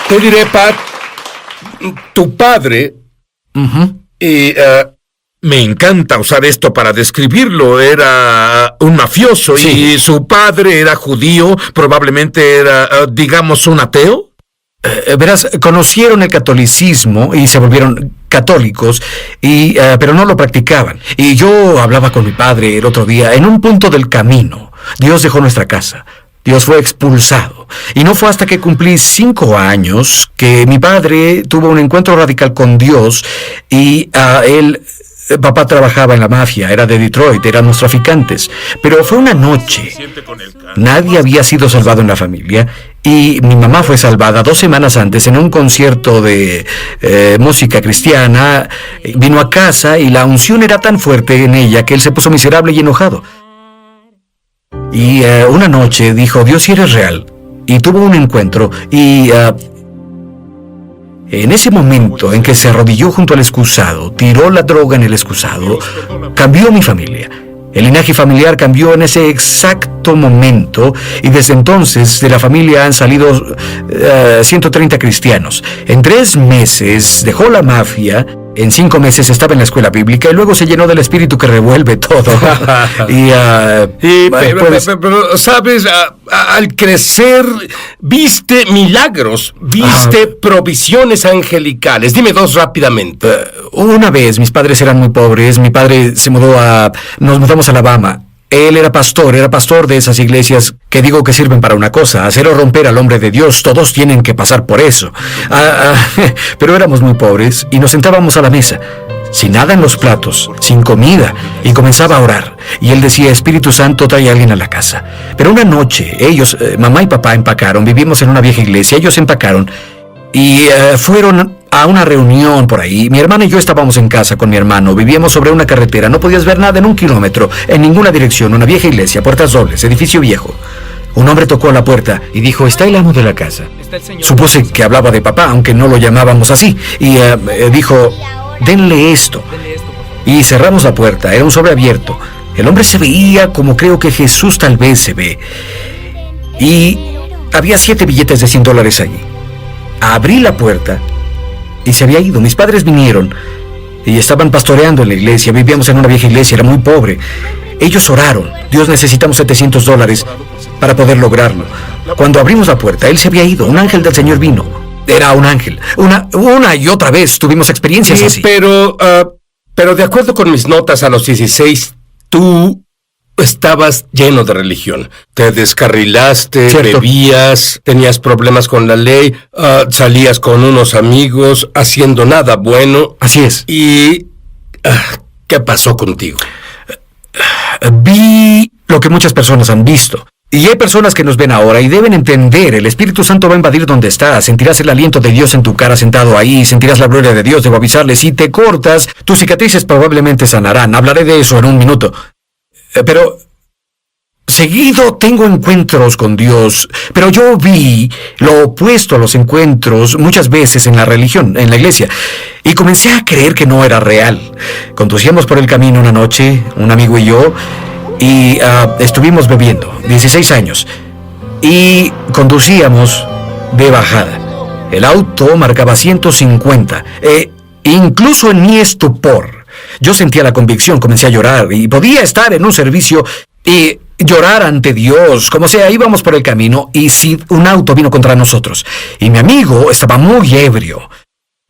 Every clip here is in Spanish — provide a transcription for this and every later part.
Te diré, Pat, tu padre, me encanta usar esto para describirlo, era un mafioso, sí. Y su padre era judío, probablemente era, digamos, un ateo. Verás, conocieron el catolicismo y se volvieron católicos, pero no lo practicaban. Y yo hablaba con mi padre el otro día, en un punto del camino, Dios dejó nuestra casa. Dios fue expulsado. Y no fue hasta que cumplí 5 años que mi padre tuvo un encuentro radical con Dios y papá trabajaba en la mafia, era de Detroit, éramos traficantes. Pero fue una noche. Nadie había sido salvado en la familia y mi mamá fue salvada 2 semanas antes en un concierto de música cristiana. Vino a casa y la unción era tan fuerte en ella que él se puso miserable y enojado. Y una noche dijo, Dios, si eres real. Y tuvo un encuentro y en ese momento en que se arrodilló junto al excusado, tiró la droga en el excusado, cambió mi familia. El linaje familiar cambió en ese exacto momento y desde entonces de la familia han salido 130 cristianos. En 3 meses dejó la mafia. En 5 meses estaba en la escuela bíblica y luego se llenó del espíritu que revuelve todo. Pero, ¿sabes? Al crecer, viste milagros, viste provisiones angelicales. Dime 2 rápidamente. Una vez, mis padres eran muy pobres. Mi padre nos mudamos a Alabama. Él era pastor de esas iglesias que digo que sirven para una cosa, hacer o romper al hombre de Dios. Todos tienen que pasar por eso. Pero éramos muy pobres y nos sentábamos a la mesa, sin nada en los platos, sin comida, y comenzaba a orar. Y él decía, Espíritu Santo, trae a alguien a la casa. Pero una noche, ellos, mamá y papá empacaron, vivimos en una vieja iglesia, ellos empacaron y fueron a una reunión por ahí. Mi hermana y yo estábamos en casa con mi hermano. Vivíamos sobre una carretera. No podías ver nada en 1 kilómetro, en ninguna dirección. Una vieja iglesia, puertas dobles, edificio viejo. Un hombre tocó a la puerta y dijo, está el amo de la casa. Supuse que hablaba de papá, aunque no lo llamábamos así. Y dijo, denle esto. Y cerramos la puerta. Era un sobre abierto. El hombre se veía como creo que Jesús tal vez se ve. Y había 7 billetes de $100 allí. Abrí la puerta y se había ido. Mis padres vinieron y estaban pastoreando en la iglesia. Vivíamos en una vieja iglesia, era muy pobre. Ellos oraron. Dios, necesitamos $700 para poder lograrlo. Cuando abrimos la puerta, él se había ido. Un ángel del Señor vino. Era un ángel. Una y otra vez tuvimos experiencias así. Pero de acuerdo con mis notas, a los 16, tú estabas lleno de religión. Te descarrilaste, ¿cierto? Bebías, tenías problemas con la ley, salías con unos amigos, haciendo nada bueno. Así es. ¿Y qué pasó contigo? Vi lo que muchas personas han visto. Y hay personas que nos ven ahora y deben entender, el Espíritu Santo va a invadir donde estás, sentirás el aliento de Dios en tu cara sentado ahí, sentirás la gloria de Dios. Debo avisarles, si te cortas, tus cicatrices probablemente sanarán. Hablaré de eso en un minuto. Pero seguido tengo encuentros con Dios, pero yo vi lo opuesto a los encuentros muchas veces en la religión, en la iglesia, y comencé a creer que no era real. Conducíamos por el camino una noche, un amigo y yo, y estuvimos bebiendo, 16 años, y conducíamos de bajada. El auto marcaba 150, incluso en mi estupor. Yo sentía la convicción, comencé a llorar y podía estar en un servicio y llorar ante Dios, como sea. Íbamos por el camino y si un auto vino contra nosotros y mi amigo estaba muy ebrio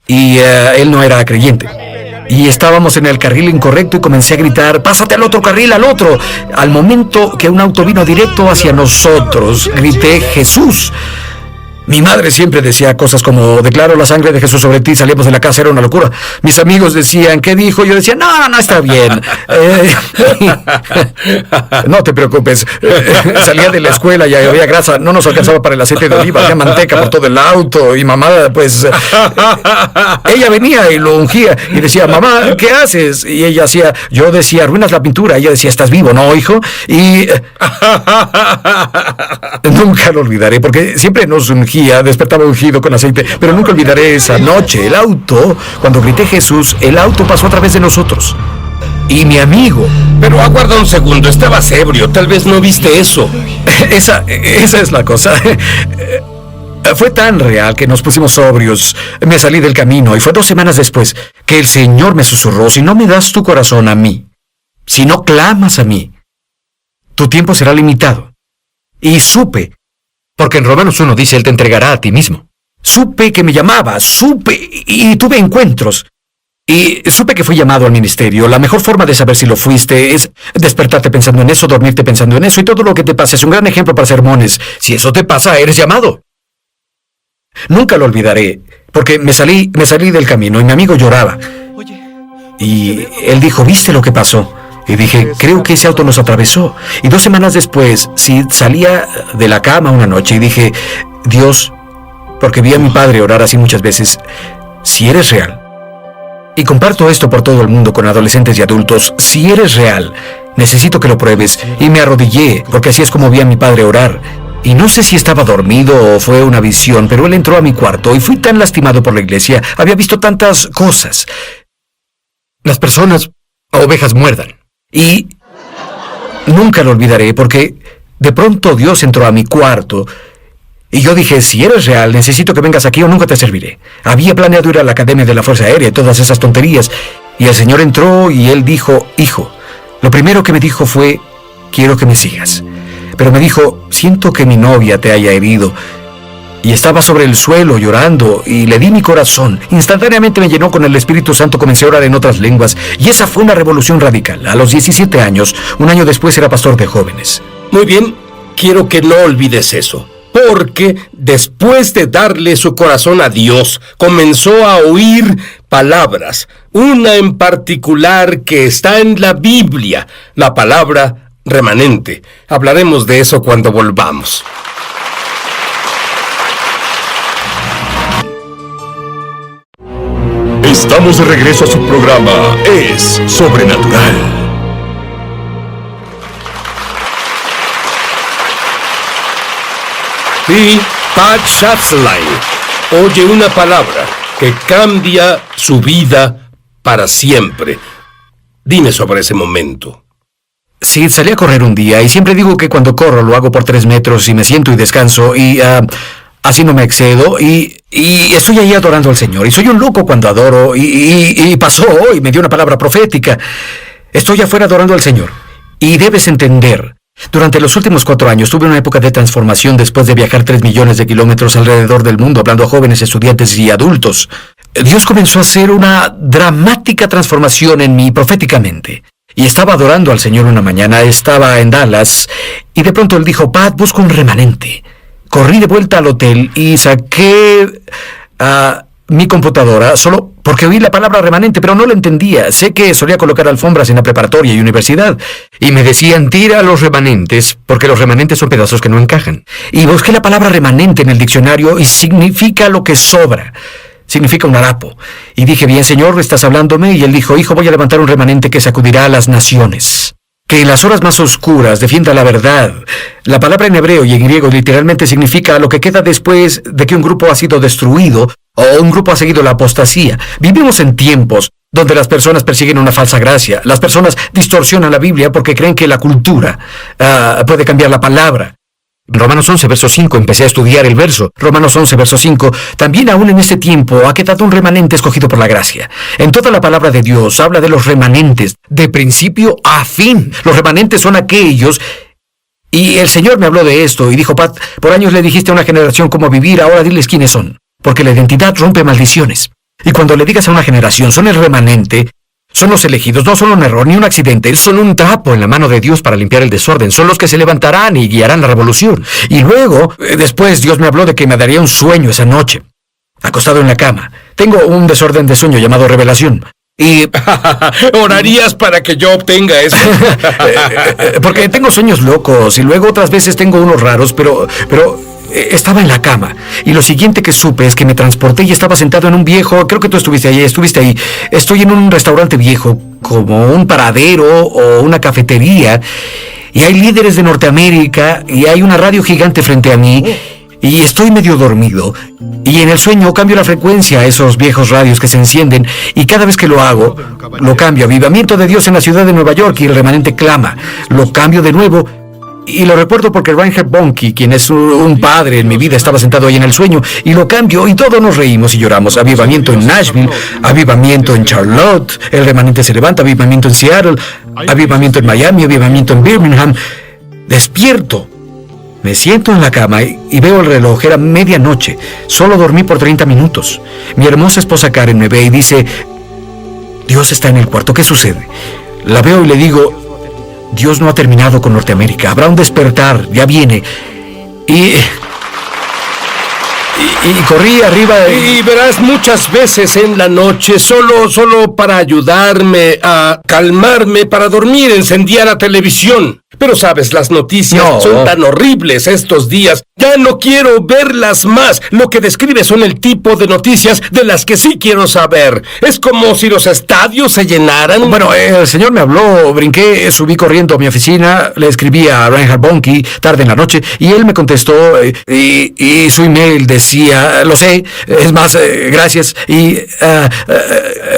y él no era creyente y estábamos en el carril incorrecto y comencé a gritar, pásate al otro carril, al otro. Al momento que un auto vino directo hacia nosotros, grité, Jesús. Mi madre siempre decía cosas como, declaro la sangre de Jesús sobre ti, salíamos de la casa, era una locura. Mis amigos decían, ¿qué dijo? Yo decía, no, está bien. No te preocupes. Salía de la escuela y había grasa, no nos alcanzaba para el aceite de oliva, había manteca por todo el auto. Y mamá, pues, ella venía y lo ungía y decía, mamá, ¿qué haces? Y ella hacía, yo decía, arruinas la pintura. Ella decía, ¿estás vivo, no, hijo? Y nunca lo olvidaré, porque siempre nos ungía. Despertaba ungido con aceite, pero nunca olvidaré esa noche. El auto, cuando grité Jesús, el auto pasó a través de nosotros. Y mi amigo... Pero aguarda un segundo, estabas ebrio, tal vez no viste eso. Esa es la cosa. Fue tan real que nos pusimos sobrios. Me salí del camino y fue 2 semanas después que el Señor me susurró: si no me das tu corazón a mí, si no clamas a mí, tu tiempo será limitado. Y supe, porque en Romanos 1 dice, Él te entregará a ti mismo. Supe que me llamaba, supe y tuve encuentros. Y supe que fui llamado al ministerio. La mejor forma de saber si lo fuiste es despertarte pensando en eso, dormirte pensando en eso, y todo lo que te pasa es un gran ejemplo para sermones. Si eso te pasa, eres llamado. Nunca lo olvidaré, porque me salí del camino y mi amigo lloraba. Y él dijo: ¿viste lo que pasó? Y dije: creo que ese auto nos atravesó. Y 2 semanas después, salía de la cama una noche y dije: Dios, porque vi a mi padre orar así muchas veces, si eres real, y comparto esto por todo el mundo con adolescentes y adultos, si eres real, necesito que lo pruebes. Y me arrodillé, porque así es como vi a mi padre orar. Y no sé si estaba dormido o fue una visión, pero él entró a mi cuarto y fui tan lastimado por la iglesia. Había visto tantas cosas. Las personas a ovejas muerdan. Y nunca lo olvidaré, porque de pronto Dios entró a mi cuarto y yo dije: si eres real, necesito que vengas aquí o nunca te serviré. Había planeado ir a la Academia de la Fuerza Aérea y todas esas tonterías. Y el Señor entró y Él dijo: hijo. Lo primero que me dijo fue: quiero que me sigas. Pero me dijo: siento que mi novia te haya herido. Y estaba sobre el suelo llorando y le di mi corazón. Instantáneamente me llenó con el Espíritu Santo, comencé a orar en otras lenguas y esa fue una revolución radical. A los 17 años, un año después, era pastor de jóvenes. Muy bien, quiero que no olvides eso, porque después de darle su corazón a Dios, comenzó a oír palabras, una en particular que está en la Biblia, la palabra remanente. Hablaremos de eso cuando volvamos. Estamos de regreso a su programa Es Sobrenatural. Y Pat Schatzline oye una palabra que cambia su vida para siempre. Dime sobre ese momento. Sí, salí a correr un día y siempre digo que cuando corro lo hago por 3 metros y me siento y descanso y así no me excedo y estoy ahí adorando al Señor. Y soy un loco cuando adoro y pasó y me dio una palabra profética. Estoy afuera adorando al Señor. Y debes entender, durante los últimos 4 años tuve una época de transformación después de viajar 3 millones de kilómetros alrededor del mundo hablando a jóvenes, estudiantes y adultos. Dios comenzó a hacer una dramática transformación en mí proféticamente. Y estaba adorando al Señor una mañana, estaba en Dallas, y de pronto Él dijo: Pat, busca un remanente. Corrí de vuelta al hotel y saqué mi computadora solo porque oí la palabra remanente, pero no la entendía. Sé que solía colocar alfombras en la preparatoria y universidad, y me decían: tira los remanentes, porque los remanentes son pedazos que no encajan. Y busqué la palabra remanente en el diccionario y significa lo que sobra. Significa un harapo. Y dije: bien, Señor, estás hablándome. Y Él dijo: hijo, voy a levantar un remanente que sacudirá a las naciones, que en las horas más oscuras defienda la verdad. La palabra en hebreo y en griego literalmente significa lo que queda después de que un grupo ha sido destruido o un grupo ha seguido la apostasía. Vivimos en tiempos donde las personas persiguen una falsa gracia. Las personas distorsionan la Biblia porque creen que la cultura puede cambiar la palabra. Romanos 11, verso 5, empecé a estudiar el verso. Romanos 11, verso 5, también aún en este tiempo ha quedado un remanente escogido por la gracia. En toda la palabra de Dios habla de los remanentes, de principio a fin. Los remanentes son aquellos, y el Señor me habló de esto y dijo: Pat, por años le dijiste a una generación cómo vivir, ahora diles quiénes son, porque la identidad rompe maldiciones. Y cuando le digas a una generación, son el remanente, son los elegidos, no son un error ni un accidente, son un trapo en la mano de Dios para limpiar el desorden, son los que se levantarán y guiarán la revolución. Y luego, después Dios me habló de que me daría un sueño esa noche, acostado en la cama. Tengo un desorden de sueño llamado revelación. Y orarías para que yo obtenga eso. Porque tengo sueños locos y luego otras veces tengo unos raros, pero estaba en la cama y lo siguiente que supe es que me transporté y estaba sentado en un viejo, creo que tú estuviste ahí. Estoy en un restaurante viejo, como un paradero o una cafetería, y hay líderes de Norteamérica y hay una radio gigante frente a mí. Y estoy medio dormido, y en el sueño cambio la frecuencia a esos viejos radios que se encienden, y cada vez que lo hago, lo cambio a Avivamiento de Dios en la ciudad de Nueva York, y el remanente clama. Lo cambio de nuevo, Y lo recuerdo porque Reinhard Bonnke, quien es un padre en mi vida, estaba sentado ahí en el sueño, y lo cambio, y todos nos reímos y lloramos. Avivamiento en Nashville, avivamiento en Charlotte, el remanente se levanta, avivamiento en Seattle, avivamiento en Miami, avivamiento en Birmingham. Despierto. Me siento en la cama y veo el reloj, era medianoche. Solo dormí por 30 minutos. Mi hermosa esposa Karen me ve y dice: Dios está en el cuarto, ¿qué sucede? La veo y le digo: Dios no ha terminado con Norteamérica, habrá un despertar, ya viene. Y corrí arriba y verás, muchas veces en la noche, solo para ayudarme a calmarme, para dormir, encendía la televisión. Pero sabes, las noticias son tan horribles estos días. Ya no quiero verlas más. Lo que describe son el tipo de noticias de las que sí quiero saber. Es como si los estadios se llenaran. Bueno, el señor me habló, brinqué, subí corriendo a mi oficina, le escribí a Reinhard Bonnke tarde en la noche, y él me contestó, y su email decía: lo sé, es más, gracias, y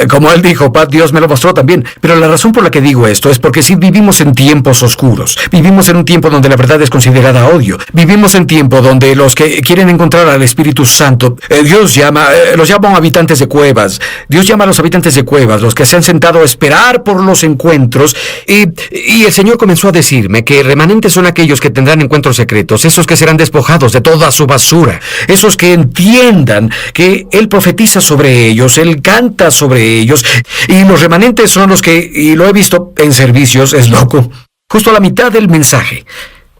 como él dijo, Dios me lo mostró también. Pero la razón por la que digo esto es porque sí vivimos en tiempos oscuros. Vivimos en un tiempo donde la verdad es considerada odio. Vivimos en tiempo donde los que quieren encontrar al Espíritu Santo, Dios los llaman habitantes de cuevas. Dios llama a los habitantes de cuevas, los que se han sentado a esperar por los encuentros. Y el Señor comenzó a decirme que remanentes son aquellos que tendrán encuentros secretos, esos que serán despojados de toda su basura, esos que entiendan que Él profetiza sobre ellos, Él canta sobre ellos, y los remanentes son los que, y lo he visto en servicios, es loco, justo a la mitad del mensaje,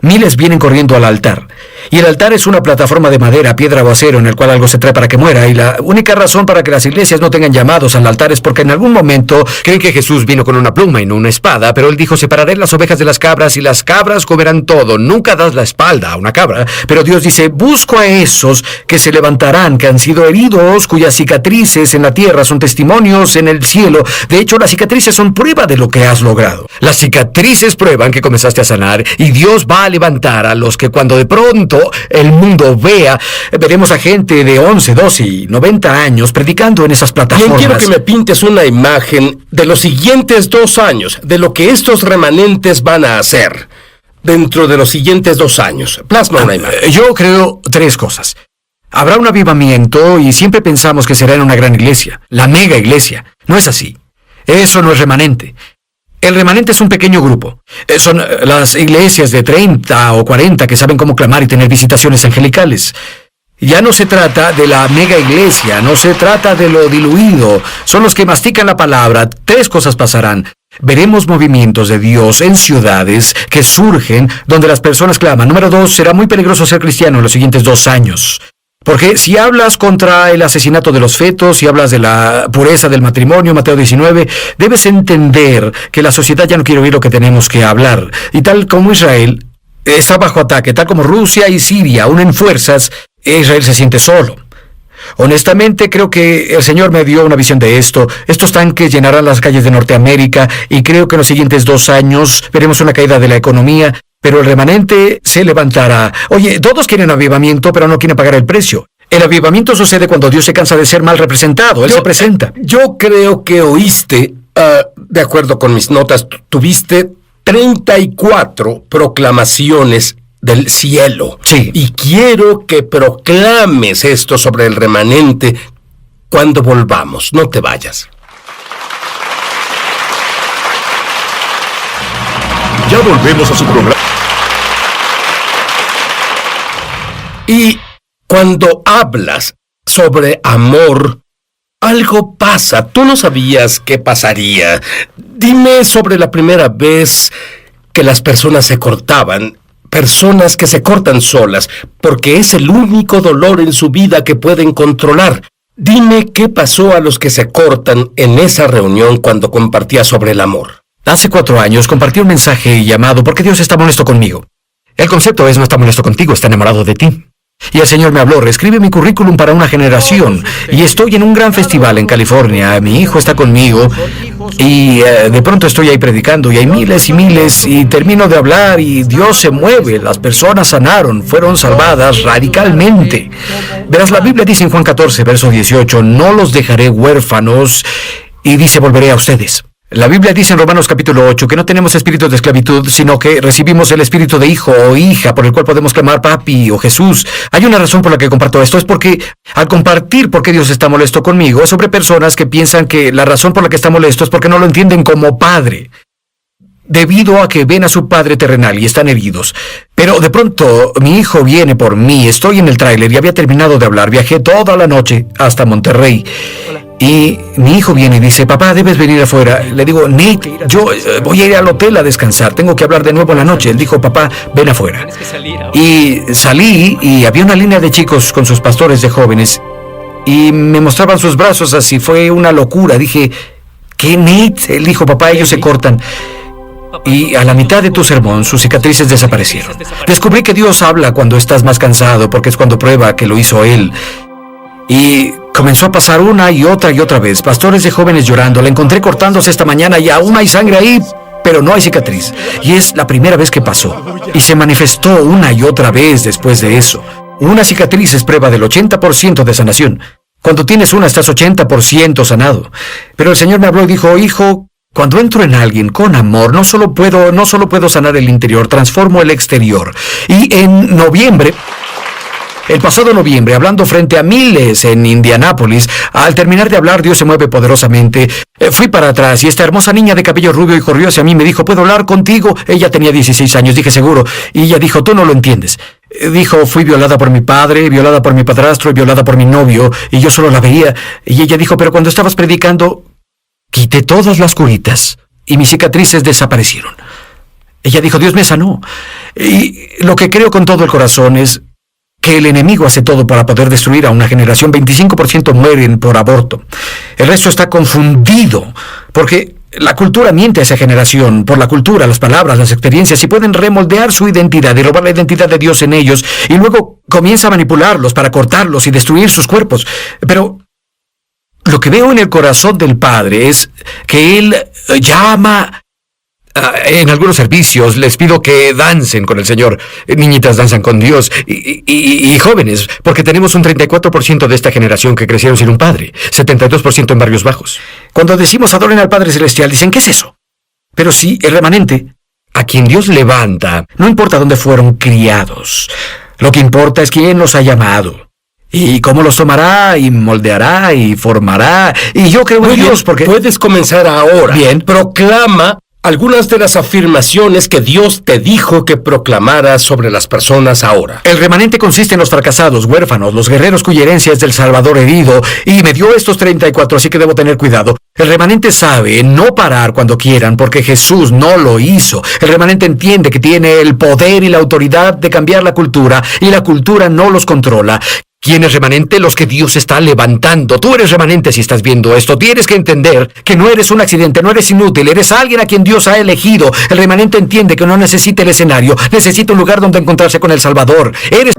miles vienen corriendo al altar. Y el altar es una plataforma de madera, piedra o acero en el cual algo se trae para que muera. Y la única razón para que las iglesias no tengan llamados al altar es porque en algún momento creen que Jesús vino con una pluma y no una espada. Pero Él dijo: separaré las ovejas de las cabras y las cabras comerán todo. Nunca das la espalda a una cabra. Pero Dios dice: busco a esos que se levantarán, que han sido heridos, cuyas cicatrices en la tierra son testimonios en el cielo. De hecho, las cicatrices son prueba de lo que has logrado. Las cicatrices prueban que comenzaste a sanar, y Dios va a levantar a los que cuando de pronto el mundo vea, veremos a gente de 11, 12 y 90 años predicando en esas plataformas. Bien, quiero que me pintes una imagen de los siguientes 2 años, de lo que estos remanentes van a hacer dentro de los siguientes 2 años. Plasma una imagen. Yo creo 3 cosas. Habrá un avivamiento y siempre pensamos que será en una gran iglesia, la mega iglesia. No es así. Eso no es remanente. El remanente es un pequeño grupo. Son las iglesias de 30 o 40 que saben cómo clamar y tener visitaciones angelicales. Ya no se trata de la mega iglesia, no se trata de lo diluido. Son los que mastican la palabra. 3 cosas pasarán. Veremos movimientos de Dios en ciudades que surgen donde las personas claman. Número 2, será muy peligroso ser cristiano en los siguientes 2 años. Porque si hablas contra el asesinato de los fetos, si hablas de la pureza del matrimonio, Mateo 19, debes entender que la sociedad ya no quiere oír lo que tenemos que hablar. Y tal como Israel está bajo ataque, tal como Rusia y Siria unen fuerzas, Israel se siente solo. Honestamente, creo que el Señor me dio una visión de esto. Estos tanques llenarán las calles de Norteamérica y creo que en los siguientes 2 años veremos una caída de la economía. Pero el remanente se levantará. Oye, todos quieren avivamiento, pero no quieren pagar el precio. El avivamiento sucede cuando Dios se cansa de ser mal representado. Él se presenta. Yo creo que oíste, de acuerdo con mis notas, tuviste 34 proclamaciones del cielo. Sí. Y quiero que proclames esto sobre el remanente cuando volvamos. No te vayas. Ya volvemos a su programa. Y cuando hablas sobre amor, algo pasa. Tú no sabías qué pasaría. Dime sobre la primera vez que las personas se cortaban. Personas que se cortan solas, porque es el único dolor en su vida que pueden controlar. Dime qué pasó a los que se cortan en esa reunión cuando compartía sobre el amor. Hace 4 años compartí un mensaje llamado ¿Por qué Dios está molesto conmigo? El concepto es: no está molesto contigo, está enamorado de ti. Y el Señor me habló: reescribe mi currículum para una generación. Y estoy en un gran festival en California. Mi hijo está conmigo. Y de pronto estoy ahí predicando. Y hay miles y miles. Y termino de hablar y Dios se mueve. Las personas sanaron, fueron salvadas radicalmente. Verás, la Biblia dice en Juan 14, verso 18: no los dejaré huérfanos. Y dice: volveré a ustedes. La Biblia dice en Romanos capítulo 8 que no tenemos espíritu de esclavitud, sino que recibimos el espíritu de hijo o hija por el cual podemos clamar papi o Jesús. Hay una razón por la que comparto esto, es porque al compartir por qué Dios está molesto conmigo, es sobre personas que piensan que la razón por la que está molesto es porque no lo entienden como padre, debido a que ven a su padre terrenal y están heridos. Pero de pronto mi hijo viene por mí, estoy en el tráiler y había terminado de hablar, viajé toda la noche hasta Monterrey. Y mi hijo viene y dice, papá, debes venir afuera. Le digo, Nate, yo voy a ir al hotel a descansar, tengo que hablar de nuevo en la noche. Él dijo, papá, ven afuera. Y salí y había una línea de chicos con sus pastores de jóvenes y me mostraban sus brazos así, fue una locura. Dije, ¿qué, Nate? Él dijo, papá, ellos se cortan. Y a la mitad de tu sermón, sus cicatrices desaparecieron. Descubrí que Dios habla cuando estás más cansado, porque es cuando prueba que lo hizo Él. Y comenzó a pasar una y otra vez. Pastores de jóvenes llorando. La encontré cortándose esta mañana y aún hay sangre ahí, pero no hay cicatriz. Y es la primera vez que pasó. Y se manifestó una y otra vez después de eso. Una cicatriz es prueba del 80% de sanación. Cuando tienes una, estás 80% sanado. Pero el Señor me habló y dijo, hijo, cuando entro en alguien con amor, no solo puedo sanar el interior, transformo el exterior. Y en noviembre... El pasado noviembre, hablando frente a miles en Indianápolis, al terminar de hablar, Dios se mueve poderosamente. Fui para atrás y esta hermosa niña de cabello rubio y corrió hacia mí. Me dijo, ¿puedo hablar contigo? Ella tenía 16 años, dije, seguro. Y ella dijo, tú no lo entiendes. Dijo, fui violada por mi padre, violada por mi padrastro y violada por mi novio. Y yo solo la veía. Y ella dijo, pero cuando estabas predicando, quité todas las curitas y mis cicatrices desaparecieron. Ella dijo, Dios me sanó. Y lo que creo con todo el corazón es que el enemigo hace todo para poder destruir a una generación. 25% mueren por aborto. El resto está confundido, porque la cultura miente a esa generación, por la cultura, las palabras, las experiencias, y pueden remoldear su identidad y robar la identidad de Dios en ellos, y luego comienza a manipularlos para cortarlos y destruir sus cuerpos. Pero lo que veo en el corazón del Padre es que Él llama... En algunos servicios les pido que dancen con el Señor. Niñitas danzan con Dios y jóvenes, porque tenemos un 34% de esta generación que crecieron sin un padre, 72% en barrios bajos. Cuando decimos adoren al Padre Celestial, dicen, ¿qué es eso? Pero sí, el remanente, a quien Dios levanta, no importa dónde fueron criados. Lo que importa es quién los ha llamado. Y cómo los tomará, y moldeará, y formará. Y yo creo en Dios porque... Puedes comenzar ahora. Bien. Proclama algunas de las afirmaciones que Dios te dijo que proclamaras sobre las personas ahora. El remanente consiste en los fracasados, huérfanos, los guerreros cuya herencia es del Salvador herido, y me dio estos 34, así que debo tener cuidado. El remanente sabe no parar cuando quieran, porque Jesús no lo hizo. El remanente entiende que tiene el poder y la autoridad de cambiar la cultura, y la cultura no los controla. ¿Quién es remanente? Los que Dios está levantando. Tú eres remanente si estás viendo esto. Tienes que entender que no eres un accidente, no eres inútil, eres alguien a quien Dios ha elegido. El remanente entiende que no necesita el escenario, necesita un lugar donde encontrarse con el Salvador. Eres...